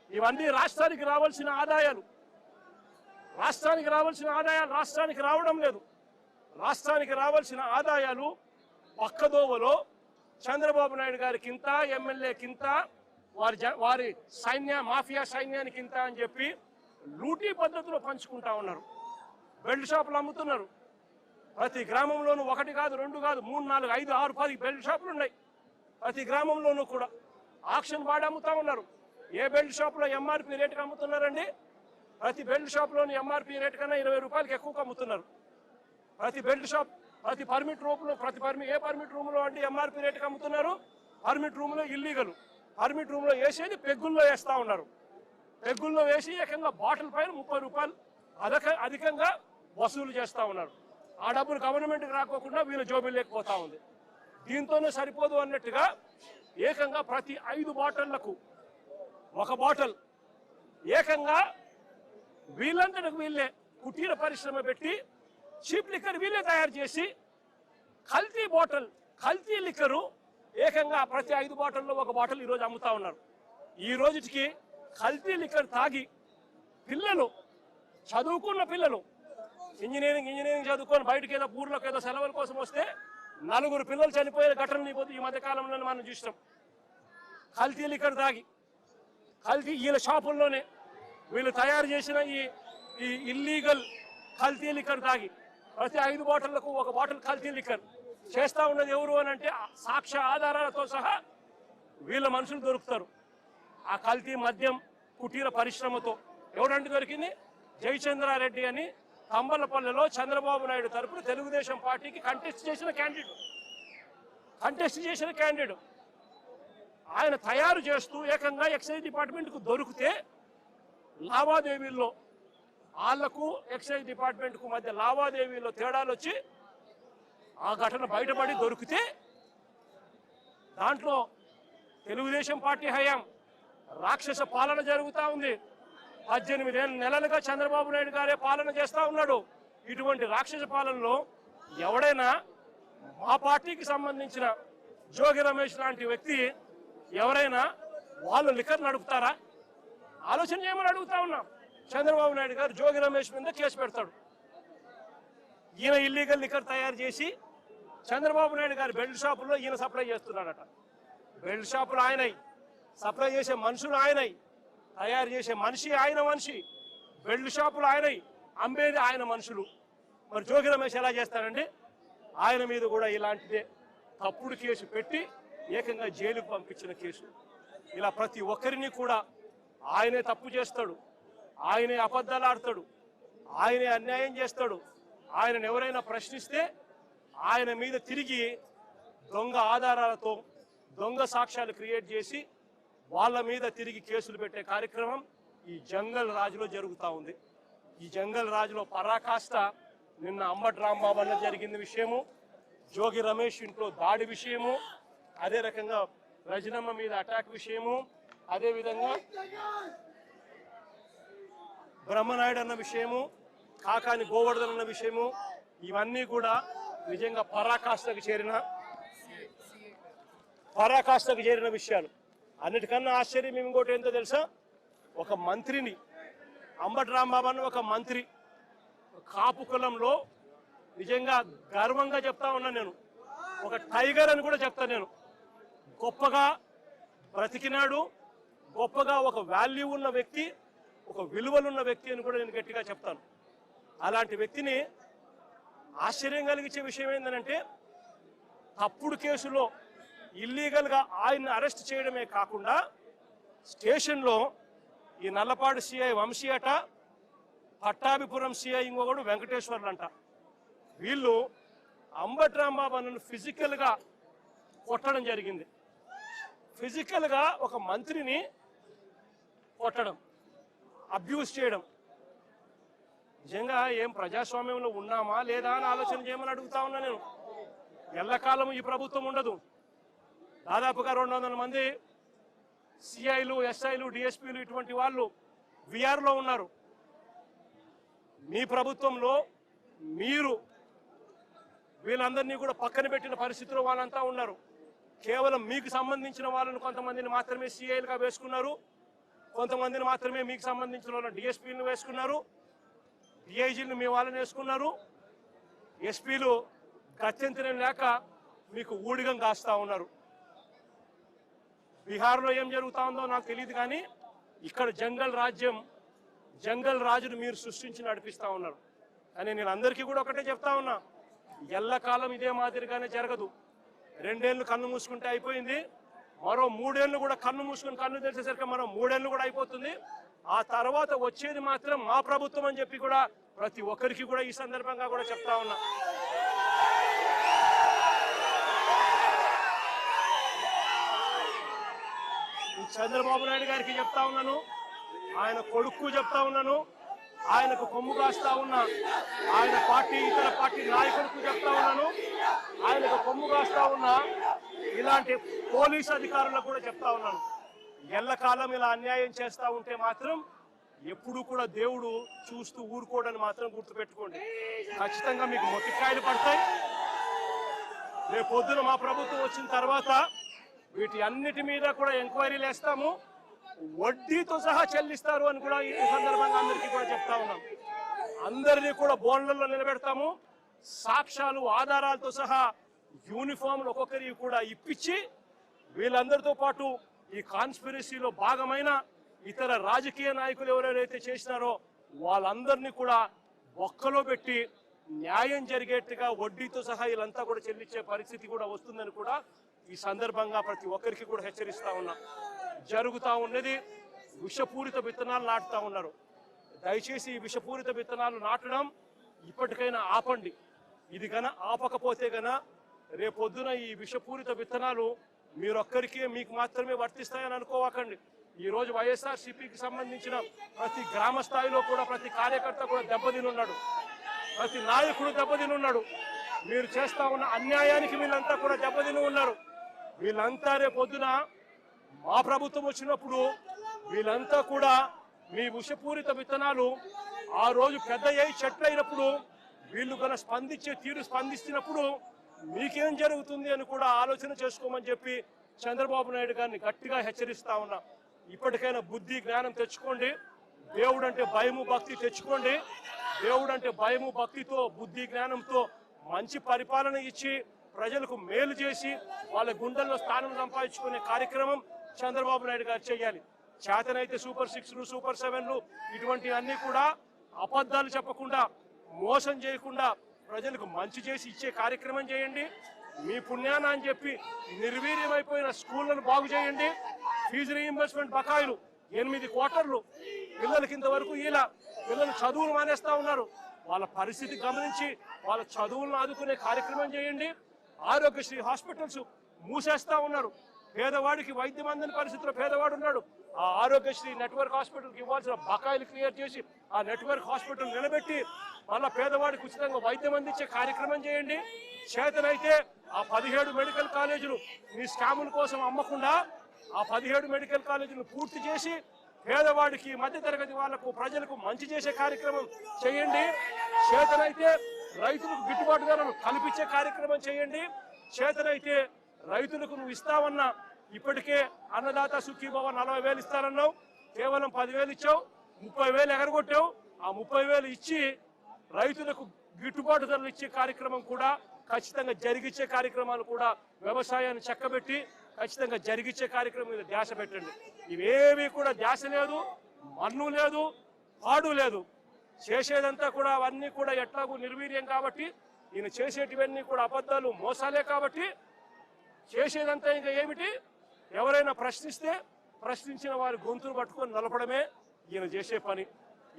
ఇవన్నీ రాష్ట్రానికి రావాల్సిన ఆదాయాలు. రాష్ట్రానికి రావడం లేదు. రాష్ట్రానికి రావాల్సిన ఆదాయాలు పక్కదోవలో చంద్రబాబు నాయుడు గారికింత, ఎమ్మెల్యేకింత, వారి మాఫియా సైన్యానికింత అని చెప్పి లూటీ పద్ధతిలో పంచుకుంటా ఉన్నారు. బెల్ట్ షాపులు అమ్ముతున్నారు. ప్రతి గ్రామంలోనూ 1 కాదు, 2 కాదు, 3, 4, 5, 6, 10 బెల్ట్ షాపులు ఉన్నాయి. ప్రతి గ్రామంలోనూ కూడా ఆక్షన్ వాడి అమ్ముతా ఉన్నారు. ఏ బెల్ట్ షాపులో ఎంఆర్పి రేటుకి అమ్ముతున్నారండి? ప్రతి బెల్ట్ షాప్లోని ఎంఆర్పి రేటు కన్నా 20 రూపాయలకి ఎక్కువగా అమ్ముతున్నారు. ప్రతి బెల్ట్ షాప్, ప్రతి పర్మిట్ రూమ్లో, ఏ పర్మిట్ రూమ్లో అంటే ఎంఆర్పి రేటుకి అమ్ముతున్నారు. పర్మిట్ రూమ్లో ఇల్లీగల్. పర్మిట్ రూమ్లో వేసేది పెగ్గుల్లో వేస్తా ఉన్నారు. పెగ్గుల్లో వేసి ఏకంగా బాటిల్ పైన 30 రూపాయలు అధికంగా వసూలు చేస్తూ ఉన్నారు. ఆ డబ్బులు గవర్నమెంట్కి రాకోకుండా వీళ్ళ జోబీలు లేకపోతా ఉంది. దీంతోనే సరిపోదు అన్నట్టుగా ఏకంగా ప్రతి 5 బాటిళ్లకు 1 బాటిల్ ఏకంగా వీళ్ళంతటికి వీళ్ళే కుటీర పరిశ్రమ పెట్టి చీప్ లిక్కర్ వీళ్ళే తయారు చేసి కల్తీ లిక్కరు ఏకంగా ప్రతి 5 బాటిల్లో 1 బాటిల్ ఈరోజు అమ్ముతా ఉన్నారు. ఈ రోజుకి కల్తీ లిక్కర్ తాగి పిల్లలు, చదువుకున్న పిల్లలు, ఇంజనీరింగ్ చదువుకొని బయటకు ఏదో ఊర్లోకి ఏదో సెలవుల కోసం వస్తే 4 పిల్లలు చనిపోయే ఘటనలు ఈ మధ్య కాలంలో మనం చూసినాం. కల్తీ లిక్కర్ తాగి, వీళ్ళ షాపుల్లోనే వీళ్ళు తయారు చేసిన ఈ ఇల్లీగల్ కల్తీ లిక్కర్ తాగి ప్రతి 5 బాటిళ్లకు 1 బాటిల్ కల్తీ లిక్కర్ చేస్తా ఉన్నది ఎవరు అని అంటే సాక్ష్య ఆధారాలతో సహా వీళ్ళ మనుషులు దొరుకుతారు. ఆ కల్తీ మద్యం కుటీర పరిశ్రమతో ఎవరంటే దొరికింది? జయచంద్రారెడ్డి అని తంబలపల్లెలో చంద్రబాబు నాయుడు తరపున తెలుగుదేశం పార్టీకి కంటెస్ట్ చేసిన క్యాండిడేట్ ఆయన తయారు చేస్తూ ఏకంగా ఎక్సైజ్ డిపార్ట్మెంట్కు దొరికితే లావాదేవీల్లో వాళ్లకు ఎక్సైజ్ డిపార్ట్మెంట్కు మధ్య లావాదేవీల్లో తేడాలు వచ్చి ఆ ఘటన బయటపడి దొరికితే దాంట్లో తెలుగుదేశం పార్టీ హయాం రాక్షస పాలన జరుగుతూ ఉంది. 18 నెలలుగా చంద్రబాబు నాయుడు గారే పాలన చేస్తూ ఉన్నాడు. ఇటువంటి రాక్షస పాలనలో ఎవడైనా మా పార్టీకి సంబంధించిన జోగి రమేష్ లాంటి వ్యక్తి ఎవరైనా వాళ్ళు లిక్కర్ నడుపుతారా? ఆలోచన చేయమని అడుగుతా ఉన్నాం. చంద్రబాబు నాయుడు గారు జోగి రమేష్ మీద కేసు పెడతాడు. ఈయన ఇల్లీగల్ లిక్కర్ తయారు చేసి చంద్రబాబు నాయుడు గారు బెల్ట్ షాపుల్లో ఈయన సప్లై చేస్తున్నాడట. బెల్ట్ షాపులు ఆయనై, సప్లై చేసే మనుషులు ఆయనై, తయారు చేసే మనిషి, బెల్ట్ షాపులు ఆయనై, అమ్మేది ఆయన మనుషులు. మరి జోగి రమేష్ ఎలా చేస్తాడండి? ఆయన మీద కూడా ఇలాంటిదే తప్పుడు కేసు పెట్టి ఏకంగా జైలుకు పంపించిన కేసు. ఇలా ప్రతి ఒక్కరిని కూడా ఆయనే తప్పు చేస్తాడు, ఆయనే అబద్ధాలు ఆడతాడు, ఆయనే అన్యాయం చేస్తాడు. ఆయనను ఎవరైనా ప్రశ్నిస్తే ఆయన మీద తిరిగి దొంగ ఆధారాలతో దొంగ సాక్ష్యాలు క్రియేట్ చేసి వాళ్ళ మీద తిరిగి కేసులు పెట్టే కార్యక్రమం ఈ జంగల్ రాజులో జరుగుతూ ఉంది. ఈ జంగల్ రాజులో పరాకాష్ట నిన్న అంబటి రాంబాబు అన్న జరిగిన విషయము, జోగి రమేష్ ఇంట్లో దాడి విషయము, అదే రకంగా రజనమ్మ మీద అటాక్ విషయము, అదేవిధంగా బ్రహ్మనాయుడు అన్న విషయము, కాకాని గోవర్ధన్ అన్న విషయము, ఇవన్నీ కూడా నిజంగా పరాకాష్ఠకు చేరిన విషయాలు. అన్నిటికన్నా ఆశ్చర్యం ఇంకోటి ఏంటో తెలుసా? ఒక మంత్రిని, అంబటి రాంబాబు అన్న ఒక మంత్రి, కాపు కులంలో నిజంగా గర్వంగా చెప్తా ఉన్నా నేను, ఒక టైగర్ అని కూడా చెప్తా నేను. గొప్పగా బ్రతికినాడు, గొప్పగా ఒక వాల్యూ ఉన్న వ్యక్తి, ఒక విలువలున్న వ్యక్తి అని కూడా నేను గట్టిగా చెప్తాను. అలాంటి వ్యక్తిని ఆశ్చర్యం కలిగించే విషయం ఏంటంటే తప్పుడు కేసులో ఇల్లీగల్గా ఆయన్ని అరెస్ట్ చేయడమే కాకుండా స్టేషన్లో ఈ నల్లపాడు సిఐ వంశీ అట, పట్టాభిపురం సిఐ ఇంకొకడు వెంకటేశ్వర్లు అంట, వీళ్ళు అంబటి రాంబాబు అన్నను ఫిజికల్గా కొట్టడం జరిగింది. ఫిజికల్గా ఒక మంత్రిని కొట్టడం, అబ్యూస్ చేయడం. నిజంగా ఏం ప్రజాస్వామ్యంలో ఉన్నామా లేదా అని ఆలోచన చేయమని అడుగుతా ఉన్నా నేను. ఎల్లకాలం ఈ ప్రభుత్వం ఉండదు. దాదాపుగా 200 మంది సిఐలు, ఎస్ఐలు, డిఎస్పీలు ఇటువంటి వాళ్ళు విఆర్లో ఉన్నారు. మీ ప్రభుత్వంలో మీరు వీళ్ళందరినీ కూడా పక్కన పెట్టిన పరిస్థితిలో వాళ్ళంతా ఉన్నారు. కేవలం మీకు సంబంధించిన వాళ్ళని కొంతమందిని మాత్రమే సిఐలుగా వేసుకున్నారు. కొంతమందిని మాత్రమే మీకు సంబంధించిన వాళ్ళని డిఎస్పీలను వేసుకున్నారు, డిఐజీలను మీ వాళ్ళని వేసుకున్నారు, ఎస్పీలు గత్యంతరం లేక మీకు ఊడిగం కాస్తా ఉన్నారు. బీహార్లో ఏం జరుగుతా ఉందో నాకు తెలియదు, కానీ ఇక్కడ జంగల్ రాజును మీరు సృష్టించి నడిపిస్తా ఉన్నారు. కానీ నేను అందరికీ కూడా ఒకటే చెప్తా ఉన్నా, ఎల్లకాలం ఇదే మాదిరిగానే జరగదు. 2 ఏళ్ళు కన్ను మూసుకుంటే అయిపోయింది, మరో 3 ఏళ్ళు కూడా కన్ను మూసుకుని కన్ను తెరిచేసరికి మరో 3 ఏళ్ళు కూడా అయిపోతుంది. ఆ తర్వాత వచ్చేది మాత్రం మా ప్రభుత్వం అని చెప్పి కూడా ప్రతి ఒక్కరికి కూడా ఈ సందర్భంగా కూడా చెప్తా ఉన్నా. చంద్రబాబు నాయుడు గారికి చెప్తా ఉన్నాను, ఆయన కొడుకు చెప్తా ఉన్నాను, ఆయనకు కొమ్ము కాస్తా ఉన్నా ఆయన పార్టీ ఇతర పార్టీ నాయకులకు చెప్తా ఉన్నాను, ఆయనకు కొమ్ము కాస్తా ఉన్నా ఇలాంటి పోలీసు అధికారులకు కూడా చెప్తా ఉన్నాను. ఎల్లకాలం ఇలా అన్యాయం చేస్తా ఉంటే మాత్రం ఎప్పుడు కూడా దేవుడు చూస్తూ ఊరుకోవడానికి మాత్రం గుర్తుపెట్టుకోండి. ఖచ్చితంగా మీకు మొట్టికాయలు పడతాయి. రేపు పొద్దున మా ప్రభుత్వం వచ్చిన తర్వాత వీటి అన్నిటి మీద కూడా ఎంక్వైరీలు వేస్తాము, వడ్డీతో సహా చెల్లిస్తారు అని కూడా ఈ సందర్భంగా అందరికీ కూడా చెప్తా ఉన్నాం. అందరినీ కూడా బోన్లలో నిలబెడతాము, సాక్ష్యాలు ఆధారాలతో సహా యూనిఫామ్లు ఒక్కొక్కరికి కూడా ఇప్పించి వీళ్ళందరితో పాటు ఈ కాన్స్పిరసీలో భాగమైన ఇతర రాజకీయ నాయకులు ఎవరెవరైతే చేసినారో వాళ్ళందరినీ కూడా ఒక్కలో పెట్టి న్యాయం జరిగేట్టుగా వడ్డీతో సహా వీళ్ళంతా కూడా చెల్లించే పరిస్థితి కూడా వస్తుందని కూడా ఈ సందర్భంగా ప్రతి ఒక్కరికి కూడా హెచ్చరిస్తా ఉన్నా. జరుగుతూ ఉన్నది విషపూరిత విత్తనాలు నాటుతా ఉన్నారు. దయచేసి ఈ విషపూరిత విత్తనాలు నాటడం ఇప్పటికైనా ఆపండి. ఇది గన ఆపకపోతే గన రేపొద్దున ఈ విషపూరిత విత్తనాలు మీరొక్కరికే మీకు మాత్రమే వర్తిస్తాయని అనుకోవకండి. ఈ రోజు వైఎస్ఆర్సీపీకి సంబంధించిన ప్రతి గ్రామ స్థాయిలో కూడా ప్రతి కార్యకర్త కూడా దెబ్బతినున్నాడు, ప్రతి నాయకుడు దెబ్బతినున్నాడు. మీరు చేస్తా ఉన్న అన్యాయానికి వీళ్ళంతా కూడా దెబ్బతిని ఉన్నారు. వీళ్ళంతా రేపొద్దున మా ప్రభుత్వం వచ్చినప్పుడు వీళ్ళంతా కూడా మీ విషపూరిత విత్తనాలు ఆ రోజు పెద్ద చెట్లు అయినప్పుడు వీళ్ళు కన్నా స్పందిస్తున్నప్పుడు మీకేం జరుగుతుంది అని కూడా ఆలోచన చేసుకోమని చెప్పి చంద్రబాబు నాయుడు గారిని గట్టిగా హెచ్చరిస్తా ఉన్నా. ఇప్పటికైనా బుద్ధి జ్ఞానం తెచ్చుకోండి, దేవుడు అంటే భయము భక్తి తెచ్చుకోండి. దేవుడు అంటే భయము భక్తితో బుద్ధి జ్ఞానంతో మంచి పరిపాలన ఇచ్చి ప్రజలకు మేలు చేసి వాళ్ళ గుండెల్లో స్థానం సంపాదించుకునే కార్యక్రమం చంద్రబాబు నాయుడు గారు చేయాలి. చేతనైతే సూపర్ 6లు సూపర్ 7లు ఇటువంటి అన్ని కూడా అబద్ధాలు చెప్పకుండా మోసం చేయకుండా ప్రజలకు మంచి చేసి ఇచ్చే కార్యక్రమం చేయండి. మీ పుణ్యాన అని చెప్పి నిర్వీర్యమైపోయిన స్కూళ్లను బాగు చేయండి. ఫీజు రీయింబర్స్మెంట్ బకాయిలు 8 క్వార్టర్లు పిల్లలకి ఇంతవరకు ఇలా పిల్లలు చదువులు మానేస్తా ఉన్నారు. వాళ్ళ పరిస్థితి గమనించి వాళ్ళ చదువులను ఆదుకునే కార్యక్రమం చేయండి. ఆరోగ్యశ్రీ హాస్పిటల్స్ మూసేస్తా ఉన్నారు. పేదవాడికి వైద్యం అందని పరిస్థితిలో పేదవాడు ఉన్నాడు. ఆ ఆరోగ్యశ్రీ నెట్వర్క్ హాస్పిటల్కి ఇవ్వాల్సిన బకాయిలు క్లియర్ చేసి ఆ నెట్వర్క్ హాస్పిటల్ నిలబెట్టి మళ్ళా పేదవాడికి ఉచితంగా వైద్యం అందించే కార్యక్రమం చేయండి. చేతనైతే ఆ 17 మెడికల్ కాలేజీలు మీ స్కాముల కోసం అమ్మకుండా ఆ 17 మెడికల్ కాలేజీలు పూర్తి చేసి పేదవాడికి మధ్యతరగతి వాళ్లకు ప్రజలకు మంచి చేసే కార్యక్రమం చేయండి. చేతనైతే రైతులకు గిట్టుబాటు ధరలు కల్పించే కార్యక్రమం చేయండి. చేతనైతే రైతులకు నువ్వు ఇస్తావన్నా ఇప్పటికే అన్నదాత సుఖీభవ 40,000 ఇస్తానన్నావు, కేవలం 10,000 ఇచ్చావు, 30,000 ఎగరగొట్టావు. ఆ 30,000 ఇచ్చి రైతులకు గిట్టుబాటు ధరలు ఇచ్చే కార్యక్రమం కూడా ఖచ్చితంగా జరిగించే కార్యక్రమాలు కూడా వ్యవసాయాన్ని చక్కబెట్టి ఖచ్చితంగా జరిగించే కార్యక్రమం మీద ధ్యాస పెట్టండి. ఇవేవి కూడా ధ్యాస లేదు, మన్ను లేదు, పాడు లేదు. చేసేదంతా కూడా అవన్నీ కూడా ఎట్లాగూ నిర్వీర్యం కాబట్టి ఈయన చేసేటివన్నీ కూడా అబద్ధాలు మోసాలే కాబట్టి చేసేదంతా ఇంకా ఏమిటి, ఎవరైనా ప్రశ్నిస్తే ప్రశ్నించిన వారి గొంతులు పట్టుకొని నలపడమే ఈయన చేసే పని.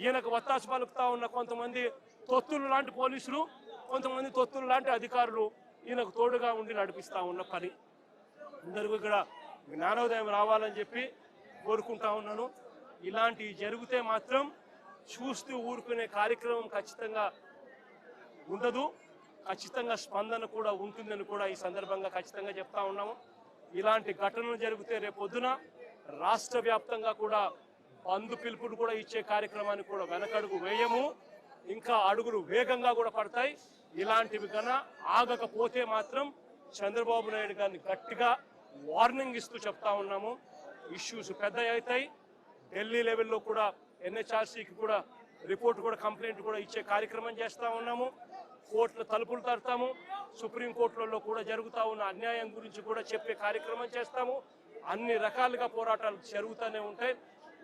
ఈయనకు వత్తాసు పలుకుతా ఉన్న కొంతమంది తొత్తులు లాంటి పోలీసులు, కొంతమంది తొత్తులు లాంటి అధికారులు ఈయనకు తోడుగా ఉండి నడిపిస్తా ఉన్న పని. అందరికీ ఇక్కడ జ్ఞానోదయం రావాలని చెప్పి కోరుకుంటా ఉన్నాను. ఇలాంటివి జరిగితే మాత్రం చూస్తూ ఊరుకునే కార్యక్రమం ఖచ్చితంగా ఉండదు, ఖచ్చితంగా స్పందన కూడా ఉంటుందని కూడా ఈ సందర్భంగా ఖచ్చితంగా చెప్తా ఉన్నాము. ఇలాంటి ఘటనలు జరిగితే రేపొద్దున రాష్ట్ర వ్యాప్తంగా కూడా బంధు పిలుపులు కూడా ఇచ్చే కార్యక్రమాన్ని కూడా వెనకడుగు వేయము, ఇంకా అడుగులు వేగంగా కూడా పడతాయి. ఇలాంటివి కన్నా ఆగకపోతే మాత్రం చంద్రబాబు నాయుడు గారిని గట్టిగా వార్నింగ్ ఇస్తూ చెప్తా ఉన్నాము. ఇష్యూస్ పెద్ద అవుతాయి, ఢిల్లీ లెవెల్లో కూడా NHRCకి కూడా రిపోర్ట్ కూడా కంప్లైంట్ కూడా ఇచ్చే కార్యక్రమం చేస్తూ ఉన్నాము. కోర్టుల తలుపులు తడతాము. సుప్రీంకోర్టులలో కూడా జరుగుతూ ఉన్న అన్యాయం గురించి కూడా చెప్పే కార్యక్రమం చేస్తాము. అన్ని రకాలుగా పోరాటాలు జరుగుతూనే ఉంటాయి.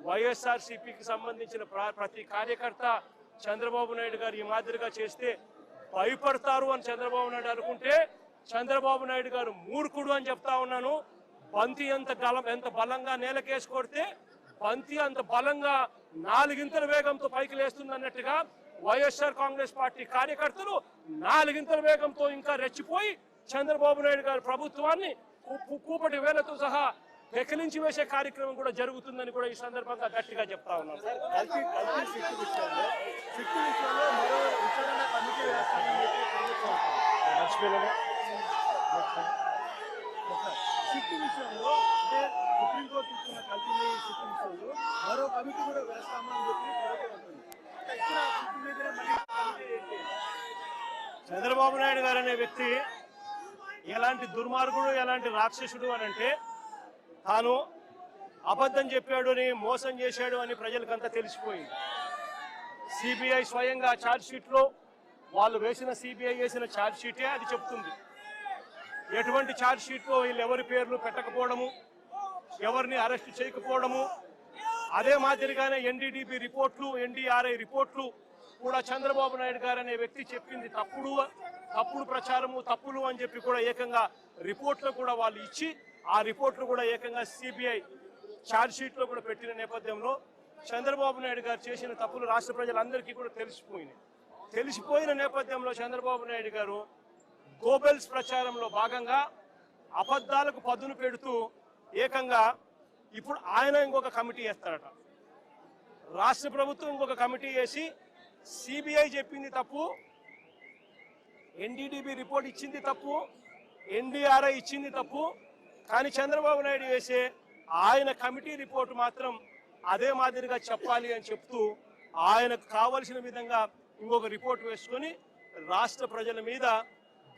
వైఎస్ఆర్సీపీకి సంబంధించిన ప్రతి కార్యకర్త చంద్రబాబు నాయుడు గారు ఈ మాదిరిగా చేస్తే భయపడతారు అని చంద్రబాబు నాయుడు అనుకుంటే చంద్రబాబు నాయుడు గారు మూర్ఖుడు అని చెప్తా ఉన్నాను. బంతి ఎంత బలంగా నేలకేసి కొడితే బంతి అంత బలంగా 4 ఇంతల వేగంతో పైకి లేస్తుంది అన్నట్టుగా వైఎస్ఆర్ కాంగ్రెస్ పార్టీ కార్యకర్తలు 4 ఇంతల వేగంతో ఇంకా రెచ్చిపోయి చంద్రబాబు నాయుడు గారి ప్రభుత్వాన్ని కూపటి వేలతో సహా పెకిలించి వేసే కార్యక్రమం కూడా జరుగుతుందని కూడా ఈ సందర్భంగా గట్టిగా చెప్తా ఉన్నాను. సుప్రీంకోర్టు ఇచ్చిన కల్తీ సిట్టు విషయంలో మరో కమిటీ కూడా వేస్తామని చెప్పి చంద్రబాబు నాయుడు గారు అనే వ్యక్తి ఎలాంటి దుర్మార్గుడు, ఎలాంటి రాక్షసుడు అని అంటే తాను అబద్ధం చెప్పాడు అని, మోసం చేశాడు అని ప్రజలకంతా తెలిసిపోయింది. సిబిఐ స్వయంగా ఛార్జ్ షీట్లో వాళ్ళు వేసిన సిబిఐ వేసిన ఛార్జ్ షీటే అది చెప్తుంది. ఎటువంటి ఛార్జ్ షీట్లో వీళ్ళు ఎవరి పేర్లు పెట్టకపోవడము, ఎవరిని అరెస్ట్ చేయకపోవడము, అదే మాదిరిగానే NDDB రిపోర్ట్లు, NDRI రిపోర్ట్లు కూడా చంద్రబాబు నాయుడు గారు అనే వ్యక్తి చెప్పింది తప్పుడు ప్రచారము, తప్పులు అని చెప్పి కూడా ఏకంగా రిపోర్ట్లు కూడా వాళ్ళు ఇచ్చి ఆ రిపోర్ట్లు కూడా ఏకంగా సిబిఐ ఛార్జ్ షీట్లో కూడా పెట్టిన నేపథ్యంలో చంద్రబాబు నాయుడు గారు చేసిన తప్పులు రాష్ట్ర ప్రజలందరికీ కూడా తెలిసిపోయిన నేపథ్యంలో చంద్రబాబు నాయుడు గారు గోబెల్స్ ప్రచారంలో భాగంగా అబద్ధాలకు పదును పెడుతూ ఏకంగా ఇప్పుడు ఆయన ఇంకొక కమిటీ వేస్తారట. రాష్ట్ర ప్రభుత్వం ఇంకొక కమిటీ వేసి సిబిఐ చెప్పింది తప్పు, NDDB రిపోర్ట్ ఇచ్చింది తప్పు, NDRI ఇచ్చింది తప్పు, కానీ చంద్రబాబు నాయుడు వేసే ఆయన కమిటీ రిపోర్ట్ మాత్రం అదే మాదిరిగా చెప్పాలి అని చెప్తూ ఆయనకు కావలసిన విధంగా ఇంకొక రిపోర్ట్ వేసుకొని రాష్ట్ర ప్రజల మీద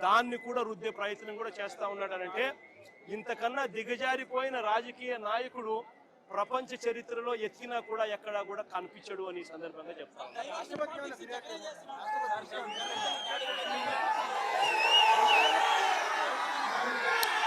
దాన్ని కూడా రుద్దే ప్రయత్నం కూడా చేస్తూ ఉన్నాడనంటే ఇంతకన్నా దిగజారిపోయిన రాజకీయ నాయకుడు ప్రపంచ చరిత్రలో ఎత్తినా కూడా ఎక్కడా కూడా కనిపించడు అని సందర్భంగా చెప్తాను.